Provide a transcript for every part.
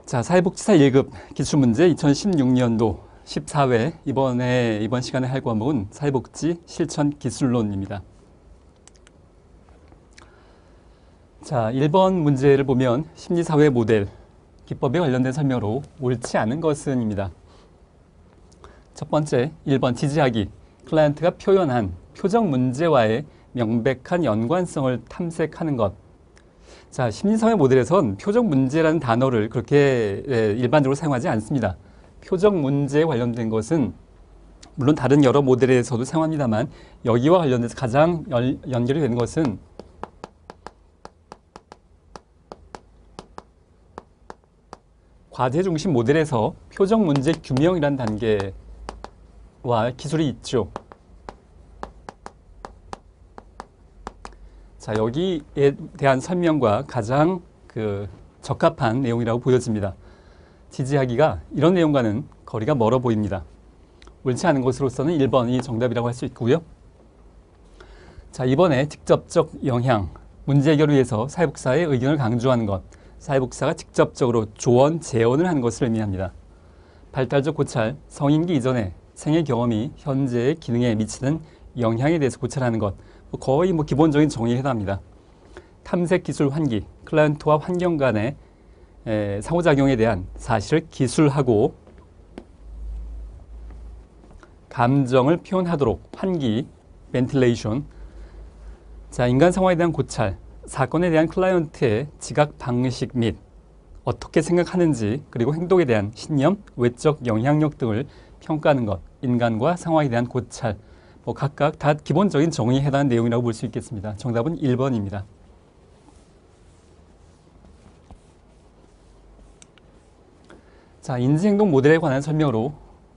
자, 사회복지사 1급 기출문제 2016년도 14회 이번 시간에 할 과목은 사회복지 실천 기술론입니다. 자, 1번 문제를 보면 심리사회 모델 기법에 관련된 설명으로 옳지 않은 것은입니다. 첫 번째, 1번 지지하기. 클라이언트가 표현한 표적 문제와의 명백한 연관성을 탐색하는 것. 자, 심리사회 모델에선 표적 문제라는 단어를 그렇게 일반적으로 사용하지 않습니다. 표적 문제에 관련된 것은 물론 다른 여러 모델에서도 사용합니다만 여기와 관련돼서 가장 연결이 되는 것은 과제 중심 모델에서 표적 문제 규명이라는 단계와 기술이 있죠. 자, 여기에 대한 설명과 가장 적합한 내용이라고 보여집니다. 지지하기가 이런 내용과는 거리가 멀어 보입니다. 옳지 않은 것으로서는 1번이 정답이라고 할 수 있고요. 자, 이번에 직접적 영향, 문제 해결을 위해서 사회복지사의 의견을 강조하는 것, 사회복지사가 직접적으로 조언, 제언을 하는 것을 의미합니다. 발달적 고찰, 성인기 이전에 생애 경험이 현재의 기능에 미치는 영향에 대해서 고찰하는 것, 거의 기본적인 정의에 해당합니다. 탐색 기술 환기, 클라이언트와 환경 간의 상호작용에 대한 사실을 기술하고 감정을 표현하도록 환기, 벤틸레이션. 자, 인간 상황에 대한 고찰, 사건에 대한 클라이언트의 지각 방식 및 어떻게 생각하는지 그리고 행동에 대한 신념, 외적 영향력 등을 평가하는 것, 인간과 상황에 대한 고찰, 각각 다 기본적인 정의에 해당하는 내용이라고 볼 수 있겠습니다. 정답은 1번입니다. 자, 인지행동 모델에 관한 설명으로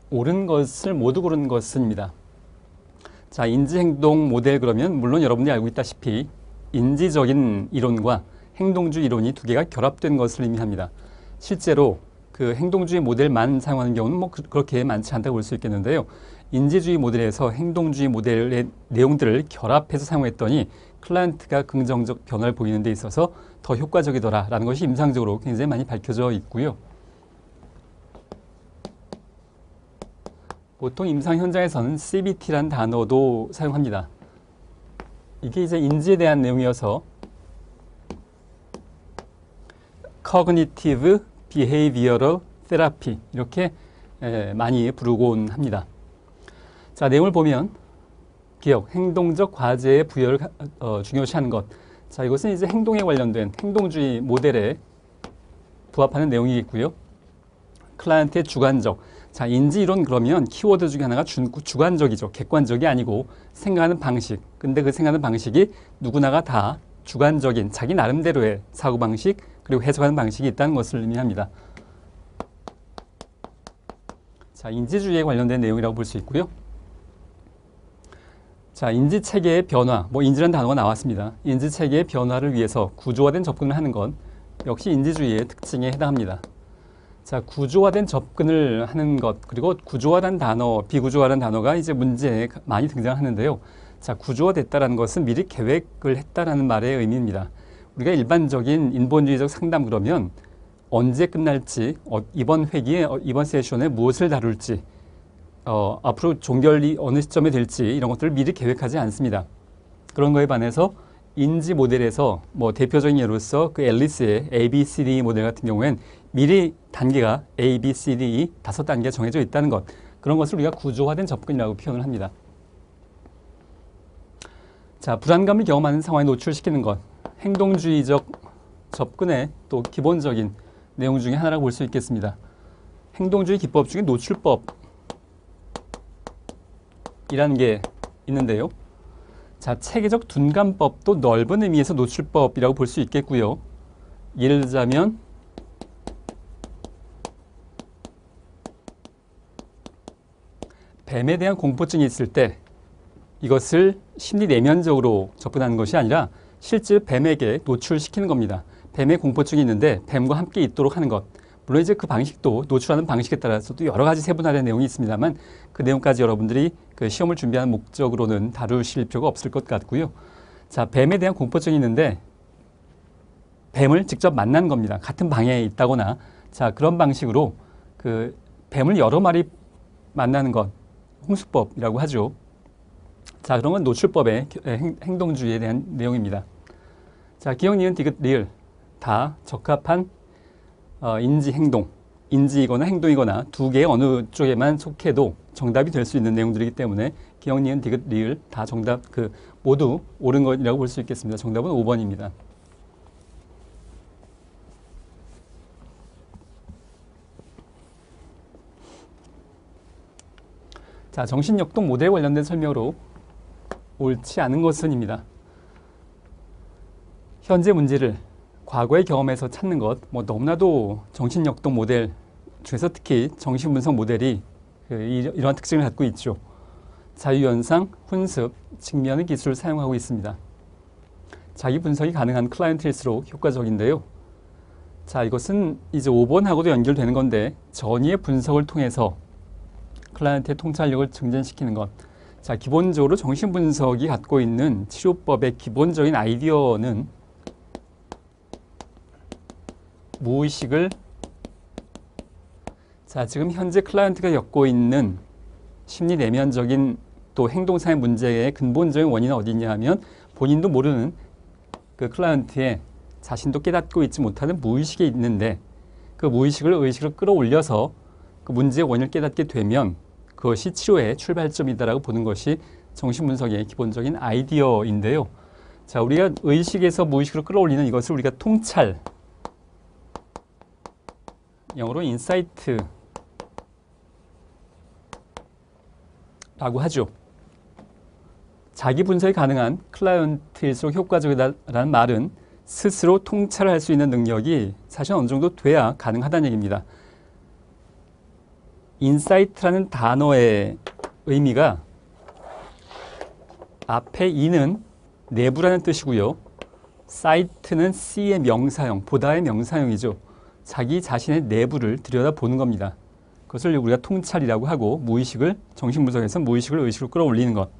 옳은 것을 모두 고르는 것입니다. 자, 인지행동 모델 그러면 물론 여러분들이 알고 있다시피 인지적인 이론과 행동주의 이론이 두 개가 결합된 것을 의미합니다. 실제로 그 행동주의 모델만 사용하는 경우는 그렇게 많지 않다고 볼 수 있겠는데요. 인지주의 모델에서 행동주의 모델의 내용들을 결합해서 사용했더니 클라이언트가 긍정적 변화를 보이는 데 있어서 더 효과적이더라라는 것이 임상적으로 굉장히 많이 밝혀져 있고요. 보통 임상 현장에서는 CBT라는 단어도 사용합니다. 이게 이제 인지에 대한 내용이어서 Cognitive Behavioral Therapy 이렇게 많이 부르곤 합니다. 자, 내용을 보면 기억, 행동적 과제의 부여를 중요시하는 것. 자, 이것은 이제 행동에 관련된 행동주의 모델에 부합하는 내용이겠고요. 클라이언트의 주관적. 자, 인지이론 그러면 키워드 중에 하나가 주관적이죠. 객관적이 아니고 생각하는 방식. 근데 그 생각하는 방식이 누구나가 다 주관적인 자기 나름대로의 사고방식 그리고 해석하는 방식이 있다는 것을 의미합니다. 자, 인지주의에 관련된 내용이라고 볼 수 있고요. 자, 인지체계의 변화, 인지라는 단어가 나왔습니다. 인지체계의 변화를 위해서 구조화된 접근을 하는 것 역시 인지주의의 특징에 해당합니다. 자, 구조화된 접근을 하는 것, 그리고 구조화라는 단어, 비구조화라는 단어가 이제 문제에 많이 등장하는데요. 자, 구조화됐다라는 것은 미리 계획을 했다라는 말의 의미입니다. 우리가 일반적인 인본주의적 상담 그러면 언제 끝날지, 이번 회기에, 이번 세션에 무엇을 다룰지, 앞으로 종결이 어느 시점에 될지 이런 것들을 미리 계획하지 않습니다. 그런 거에 반해서 인지 모델에서 대표적인 예로서 그 앨리스의 ABCD 모델 같은 경우엔 미리 단계가 A, B, C, D 5단계가 정해져 있다는 것, 그런 것을 우리가 구조화된 접근이라고 표현을 합니다. 자, 불안감을 경험하는 상황에 노출시키는 것, 행동주의적 접근의 또 기본적인 내용 중에 하나라고 볼 수 있겠습니다. 행동주의 기법 중에 노출법 이라는 게 있는데요. 자, 체계적 둔감법도 넓은 의미에서 노출법이라고 볼 수 있겠고요. 예를 들자면 뱀에 대한 공포증이 있을 때 이것을 심리 내면적으로 접근하는 것이 아니라 실제 뱀에게 노출시키는 겁니다. 뱀의 공포증이 있는데 뱀과 함께 있도록 하는 것. 물론 이제 그 방식도 노출하는 방식에 따라서도 여러 가지 세분화된 내용이 있습니다만 그 내용까지 여러분들이 그 시험을 준비하는 목적으로는 다루실 필요가 없을 것 같고요. 자, 뱀에 대한 공포증이 있는데 뱀을 직접 만난 겁니다. 같은 방에 있다거나 자, 그런 방식으로 그 뱀을 여러 마리 만나는 것, 홍수법이라고 하죠. 자, 그런 건 노출법의 행동주의에 대한 내용입니다. 자, 기억, 니은, 디귿, 리을 다 적합한 인지, 행동, 인지이거나 행동이거나 두 개의 어느 쪽에만 속해도 정답이 될 수 있는 내용들이기 때문에 기억, 니은, 디귿, 리을 다 정답 모두 옳은 것이라고 볼 수 있겠습니다. 정답은 5번입니다. 자, 정신역동 모델에 관련된 설명으로 옳지 않은 것은입니다. 현재 문제를 과거의 경험에서 찾는 것, 너무나도 정신역동 모델 중에서 특히 정신분석 모델이 이러한 특징을 갖고 있죠. 자유연상, 훈습, 직면의 기술을 사용하고 있습니다. 자기 분석이 가능한 클라이언트일수록 효과적인데요. 자, 이것은 이제 5번하고도 연결되는 건데 전이의 분석을 통해서 클라이언트의 통찰력을 증진시키는 것. 자, 기본적으로 정신분석이 갖고 있는 치료법의 기본적인 아이디어는 무의식을 지금 현재 클라이언트가 겪고 있는 심리 내면적인 또 행동상의 문제의 근본적인 원인은 어디 있냐 하면 본인도 모르는 그 클라이언트의 자신도 깨닫고 있지 못하는 무의식이 있는데 그 무의식을 의식으로 끌어올려서 그 문제의 원인을 깨닫게 되면 그것이 치료의 출발점이다라고 보는 것이 정신분석의 기본적인 아이디어인데요. 자, 우리가 의식에서 무의식으로 끌어올리는 이것을 우리가 통찰, 영어로 인사이트라고 하죠. 자기 분석이 가능한 클라이언트일수록 효과적이다라는 말은 스스로 통찰할 수 있는 능력이 사실 어느 정도 돼야 가능하다는 얘기입니다. 인사이트라는 단어의 의미가 앞에 이는 내부라는 뜻이고요. 사이트는 C의 명사형, 보다의 명사형이죠. 자기 자신의 내부를 들여다보는 겁니다. 그것을 우리가 통찰이라고 하고 무의식을 정신분석에서 무의식을 의식으로 끌어올리는 것.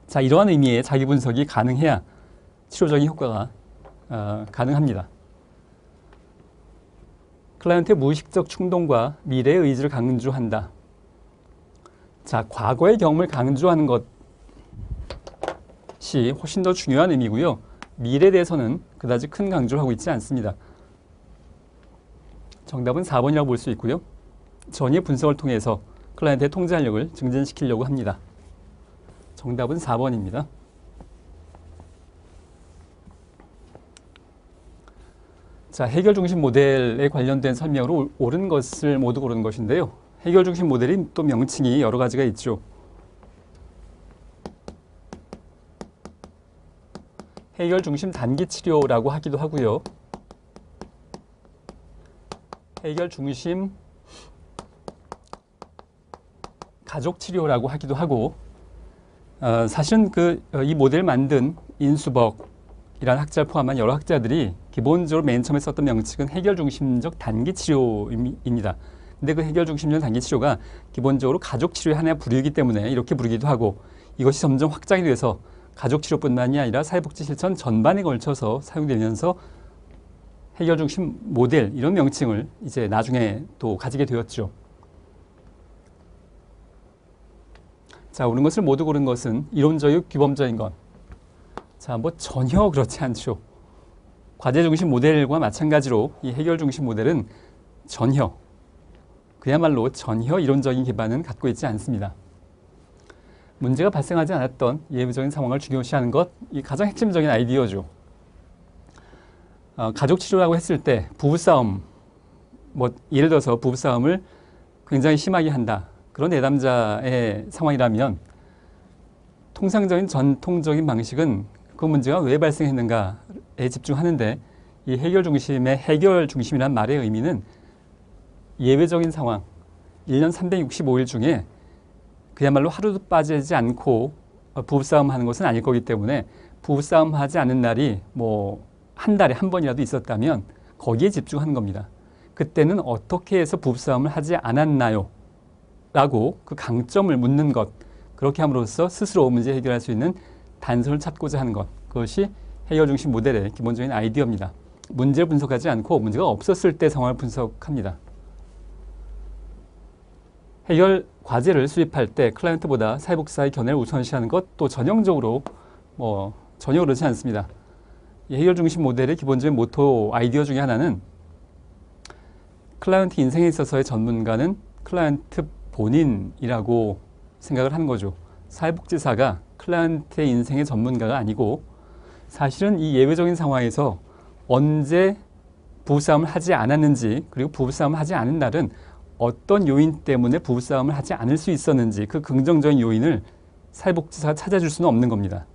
자, 이러한 의미의 자기 분석이 가능해야 치료적인 효과가 가능합니다. 클라이언트의 무의식적 충동과 미래의 의지를 강조한다. 자, 과거의 경험을 강조하는 것이 훨씬 더 중요한 의미고요. 미래에 대해서는 그다지 큰 강조를 하고 있지 않습니다. 정답은 4번이라고 볼 수 있고요. 전이의 분석을 통해서 클라이언트의 통찰력을 증진시키려고 합니다. 정답은 4번입니다. 자, 해결 중심 모델에 관련된 설명으로 옳은 것을 모두 고르는 것인데요. 해결 중심 모델이 또 명칭이 여러 가지가 있죠. 해결 중심 단기 치료라고 하기도 하고요. 해결 중심 가족 치료라고 하기도 하고, 사실은 이 모델을 만든 인수벅이라는 학자를 포함한 여러 학자들이 기본적으로 맨 처음에 썼던 명칭은 해결 중심적 단기 치료입니다. 근데 그 해결 중심적 단기 치료가 기본적으로 가족 치료의 하나의 부류이기 때문에 이렇게 부르기도 하고, 이것이 점점 확장이 돼서 가족 치료뿐만이 아니라 사회복지 실천 전반에 걸쳐서 사용되면서 해결 중심 모델 이런 명칭을 이제 나중에 또 가지게 되었죠. 자, 옳은 것을 모두 고른 것은 이론적이고 규범적인 것. 자, 전혀 그렇지 않죠. 과제 중심 모델과 마찬가지로 이 해결 중심 모델은 그야말로 전혀 이론적인 기반은 갖고 있지 않습니다. 문제가 발생하지 않았던 예외적인 상황을 중요시하는 것, 이 가장 핵심적인 아이디어죠. 가족 치료라고 했을 때 부부싸움, 예를 들어서 부부싸움을 굉장히 심하게 한다. 그런 내담자의 상황이라면 통상적인 전통적인 방식은 그 문제가 왜 발생했는가에 집중하는데, 이 해결 중심의 해결 중심이라는 말의 의미는 예외적인 상황, 1년 365일 중에 그야말로 하루도 빠지지 않고 부부싸움 하는 것은 아닐 거기 때문에 부부싸움 하지 않는 날이 한 달에 한 번이라도 있었다면 거기에 집중하는 겁니다. 그때는 어떻게 해서 부부싸움을 하지 않았나요? 라고 그 강점을 묻는 것, 그렇게 함으로써 스스로 문제 해결할 수 있는 단서를 찾고자 하는 것, 그것이 해결 중심 모델의 기본적인 아이디어입니다. 문제를 분석하지 않고 문제가 없었을 때 상황을 분석합니다. 해결 과제를 수립할 때 클라이언트보다 사회복지사의 견해를 우선시하는 것도 전형적으로 전혀 그렇지 않습니다. 이 해결 중심 모델의 기본적인 모토 아이디어 중에 하나는 클라이언트 인생에 있어서의 전문가는 클라이언트 본인이라고 생각을 하는 거죠. 사회복지사가 클라이언트의 인생의 전문가가 아니고 사실은 이 예외적인 상황에서 언제 부부싸움을 하지 않았는지, 그리고 부부싸움을 하지 않은 날은 어떤 요인 때문에 부부싸움을 하지 않을 수 있었는지, 그 긍정적인 요인을 사회복지사가 찾아줄 수는 없는 겁니다.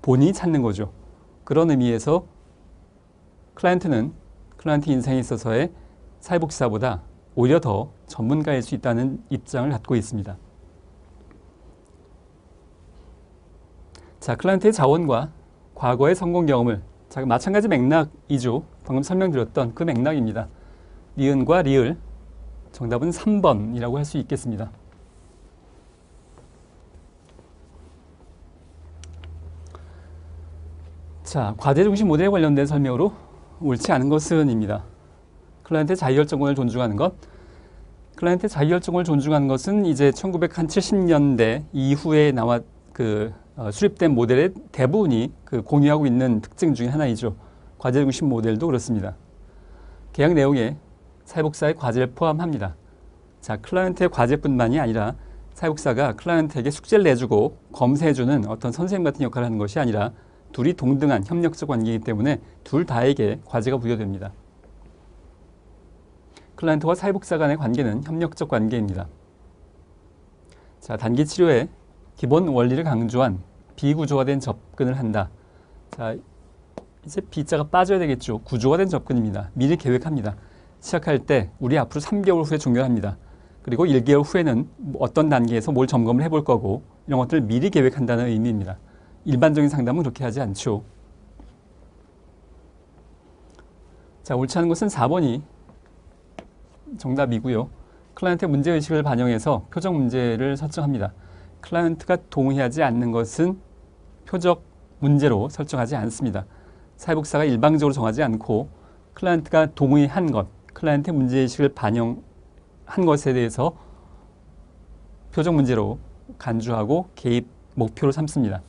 본인이 찾는 거죠. 그런 의미에서 클라이언트 인생에 있어서의 사회복지사보다 오히려 더 전문가일 수 있다는 입장을 갖고 있습니다. 자, 클라이언트의 자원과 과거의 성공 경험을, 자, 마찬가지 맥락이죠. 방금 설명드렸던 그 맥락입니다. 니은과 리을, 정답은 3번이라고 할 수 있겠습니다. 자, 과제 중심 모델에 관련된 설명으로 옳지 않은 것은입니다. 클라이언트의 자기결정권을 존중하는 것. 클라이언트의 자기결정권을 존중하는 것은 이제 1970년대 이후에 수립된 모델의 대부분이 공유하고 있는 특징 중에 하나이죠. 과제 중심 모델도 그렇습니다. 계약 내용에 사회복지사의 과제를 포함합니다. 자, 클라이언트의 과제뿐만이 아니라 사회복지사가 클라이언트에게 숙제를 내주고 검사해주는 어떤 선생님 같은 역할을 하는 것이 아니라 둘이 동등한 협력적 관계이기 때문에 둘 다에게 과제가 부여됩니다. 클라이언트와 사회복지사 간의 관계는 협력적 관계입니다. 자, 단기 치료의 기본 원리를 강조한 비구조화된 접근을 한다. 자, 이제 B자가 빠져야 되겠죠. 구조화된 접근입니다. 미리 계획합니다. 시작할 때 우리 앞으로 3개월 후에 종결합니다. 그리고 1개월 후에는 어떤 단계에서 뭘 점검을 해볼 거고 이런 것들을 미리 계획한다는 의미입니다. 일반적인 상담은 그렇게 하지 않죠. 자, 옳지 않은 것은 4번이 정답이고요. 클라이언트의 문제의식을 반영해서 표적 문제를 설정합니다. 클라이언트가 동의하지 않는 것은 표적 문제로 설정하지 않습니다. 사회복지사가 일방적으로 정하지 않고 클라이언트가 동의한 것, 클라이언트의 문제의식을 반영한 것에 대해서 표적 문제로 간주하고 개입 목표로 삼습니다.